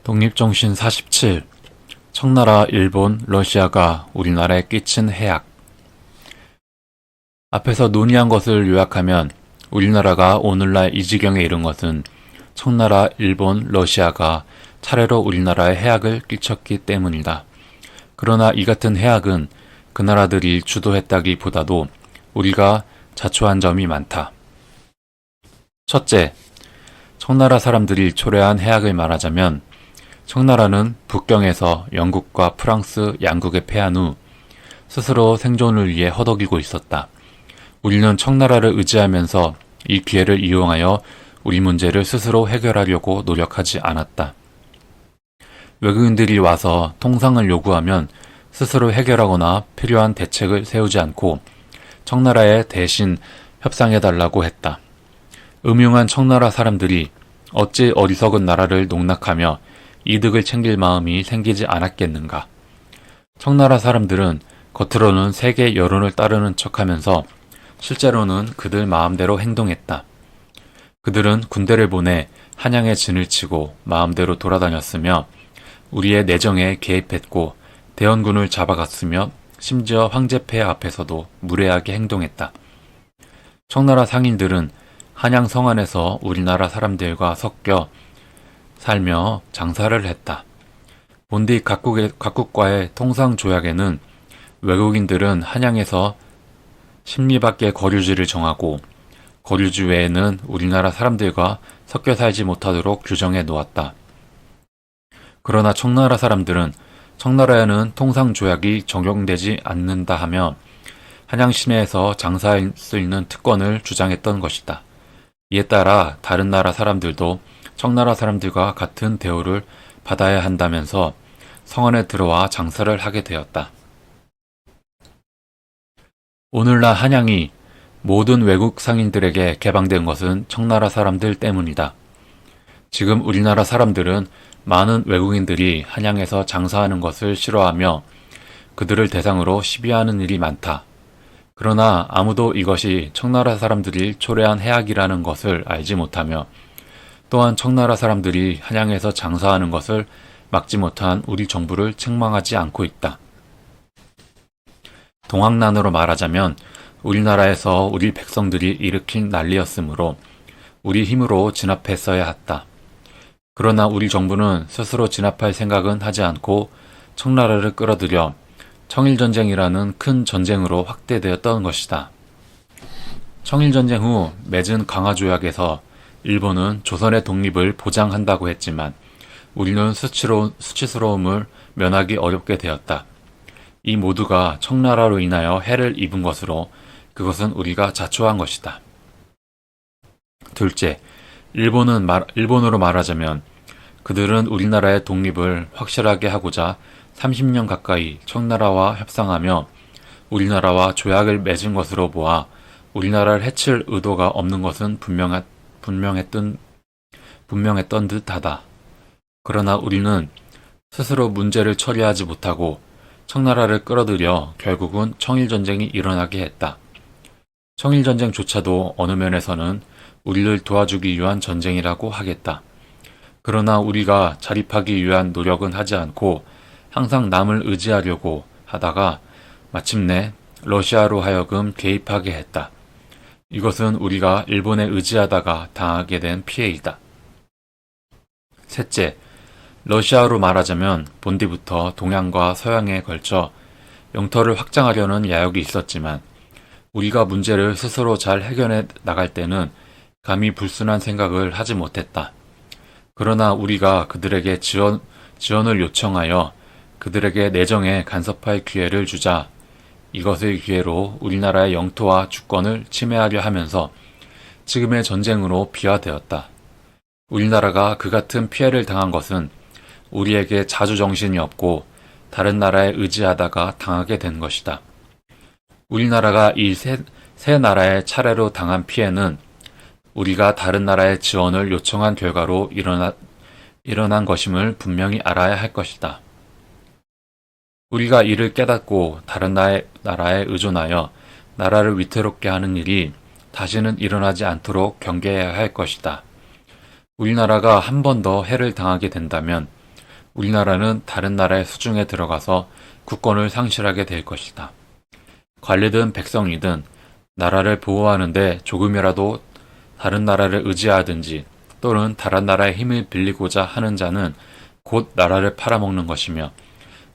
독립정신 47. 청나라, 일본, 러시아가 우리나라에 끼친 해악. 앞에서 논의한 것을 요약하면 우리나라가 오늘날 이 지경에 이른 것은 청나라, 일본, 러시아가 차례로 우리나라에 해악을 끼쳤기 때문이다. 그러나 이 같은 해악은 그 나라들이 주도했다기보다도 우리가 자초한 점이 많다. 첫째, 청나라 사람들이 초래한 해악을 말하자면 청나라는 북경에서 영국과 프랑스 양국에 패한 후 스스로 생존을 위해 허덕이고 있었다. 우리는 청나라를 의지하면서 이 기회를 이용하여 우리 문제를 스스로 해결하려고 노력하지 않았다. 외국인들이 와서 통상을 요구하면 스스로 해결하거나 필요한 대책을 세우지 않고 청나라에 대신 협상해달라고 했다. 음흉한 청나라 사람들이 어찌 어리석은 나라를 농락하며 이득을 챙길 마음이 생기지 않았겠는가. 청나라 사람들은 겉으로는 세계 여론을 따르는 척하면서 실제로는 그들 마음대로 행동했다. 그들은 군대를 보내 한양에 진을 치고 마음대로 돌아다녔으며 우리의 내정에 개입했고 대원군을 잡아갔으며 심지어 황제폐하 앞에서도 무례하게 행동했다. 청나라 상인들은 한양 성안에서 우리나라 사람들과 섞여 살며 장사를 했다. 본디 각국과의 통상조약에는 외국인들은 한양에서 십리밖의 거류지를 정하고 거류지 외에는 우리나라 사람들과 섞여 살지 못하도록 규정해 놓았다. 그러나 청나라 사람들은 청나라에는 통상조약이 적용되지 않는다 하며 한양 시내에서 장사할 수 있는 특권을 주장했던 것이다. 이에 따라 다른 나라 사람들도 청나라 사람들과 같은 대우를 받아야 한다면서 성안에 들어와 장사를 하게 되었다. 오늘날 한양이 모든 외국 상인들에게 개방된 것은 청나라 사람들 때문이다. 지금 우리나라 사람들은 많은 외국인들이 한양에서 장사하는 것을 싫어하며 그들을 대상으로 시비하는 일이 많다. 그러나 아무도 이것이 청나라 사람들이 초래한 해악이라는 것을 알지 못하며 또한 청나라 사람들이 한양에서 장사하는 것을 막지 못한 우리 정부를 책망하지 않고 있다. 동학난으로 말하자면 우리나라에서 우리 백성들이 일으킨 난리였으므로 우리 힘으로 진압했어야 했다. 그러나 우리 정부는 스스로 진압할 생각은 하지 않고 청나라를 끌어들여 청일전쟁이라는 큰 전쟁으로 확대되었던 것이다. 청일전쟁 후 맺은 강화조약에서 일본은 조선의 독립을 보장한다고 했지만 우리는 수치스러움을 면하기 어렵게 되었다. 이 모두가 청나라로 인하여 해를 입은 것으로 그것은 우리가 자초한 것이다. 둘째, 일본으로 말하자면 그들은 우리나라의 독립을 확실하게 하고자 30년 가까이 청나라와 협상하며 우리나라와 조약을 맺은 것으로 보아 우리나라를 해칠 의도가 없는 것은 분명했던 듯하다. 그러나 우리는 스스로 문제를 처리하지 못하고 청나라를 끌어들여 결국은 청일전쟁이 일어나게 했다. 청일전쟁조차도 어느 면에서는 우리를 도와주기 위한 전쟁이라고 하겠다. 그러나 우리가 자립하기 위한 노력은 하지 않고 항상 남을 의지하려고 하다가 마침내 러시아로 하여금 개입하게 했다. 이것은 우리가 일본에 의지하다가 당하게 된 피해이다. 셋째, 러시아로 말하자면 본디부터 동양과 서양에 걸쳐 영토를 확장하려는 야욕이 있었지만 우리가 문제를 스스로 잘 해결해 나갈 때는 감히 불순한 생각을 하지 못했다. 그러나 우리가 그들에게 지원을 요청하여 그들에게 내정에 간섭할 기회를 주자 이것의 기회로 우리나라의 영토와 주권을 침해하려 하면서 지금의 전쟁으로 비화되었다. 우리나라가 그 같은 피해를 당한 것은 우리에게 자주정신이 없고 다른 나라에 의지하다가 당하게 된 것이다. 우리나라가 이 세 나라의 차례로 당한 피해는 우리가 다른 나라의 지원을 요청한 결과로 일어난 것임을 분명히 알아야 할 것이다. 우리가 이를 깨닫고 다른 나라에 의존하여 나라를 위태롭게 하는 일이 다시는 일어나지 않도록 경계해야 할 것이다. 우리나라가 한 번 더 해를 당하게 된다면 우리나라는 다른 나라의 수중에 들어가서 국권을 상실하게 될 것이다. 관리든 백성이든 나라를 보호하는데 조금이라도 다른 나라를 의지하든지 또는 다른 나라의 힘을 빌리고자 하는 자는 곧 나라를 팔아먹는 것이며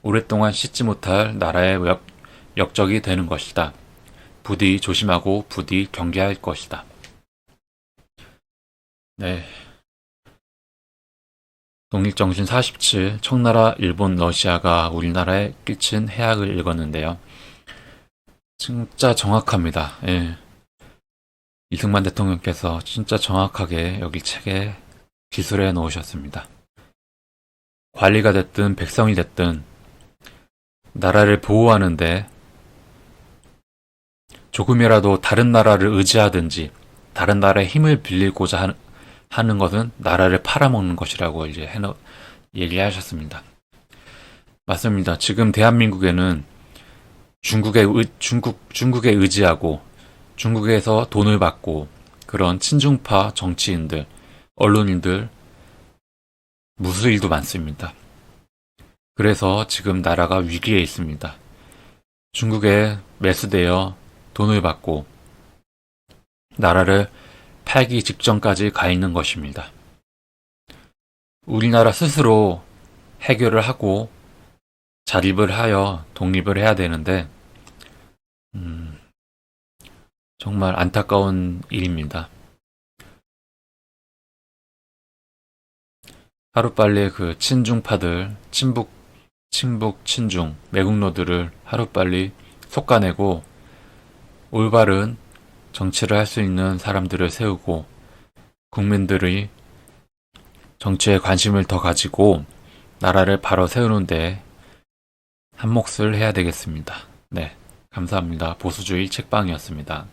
오랫동안 씻지 못할 나라의 역적이 되는 것이다. 부디 조심하고 부디 경계할 것이다. 네. 독립정신 47, 청나라, 일본, 러시아가 우리나라에 끼친 해악을 읽었는데요. 진짜 정확합니다. 예. 이승만 대통령께서 진짜 정확하게 여기 책에 기술해 놓으셨습니다. 관리가 됐든 백성이 됐든 나라를 보호하는데 조금이라도 다른 나라를 의지하든지 다른 나라의 힘을 빌리고자 하는 것은 나라를 팔아먹는 것이라고 이제 얘기하셨습니다. 맞습니다. 지금 대한민국에는 중국에 의지하고 중국에서 돈을 받고 그런 친중파 정치인들, 언론인들 무수일도 많습니다. 그래서 지금 나라가 위기에 있습니다. 중국에 매수되어 돈을 받고 나라를 팔기 직전까지 가 있는 것입니다. 우리나라 스스로 해결을 하고 자립을 하여 독립을 해야 되는데 정말 안타까운 일입니다. 하루빨리 그 친중파들, 친북, 친중, 매국노들을 하루빨리 솎아내고 올바른 정치를 할 수 있는 사람들을 세우고 국민들의 정치에 관심을 더 가지고 나라를 바로 세우는데 한 몫을 해야 되겠습니다. 네, 감사합니다. 보수주의 책방이었습니다.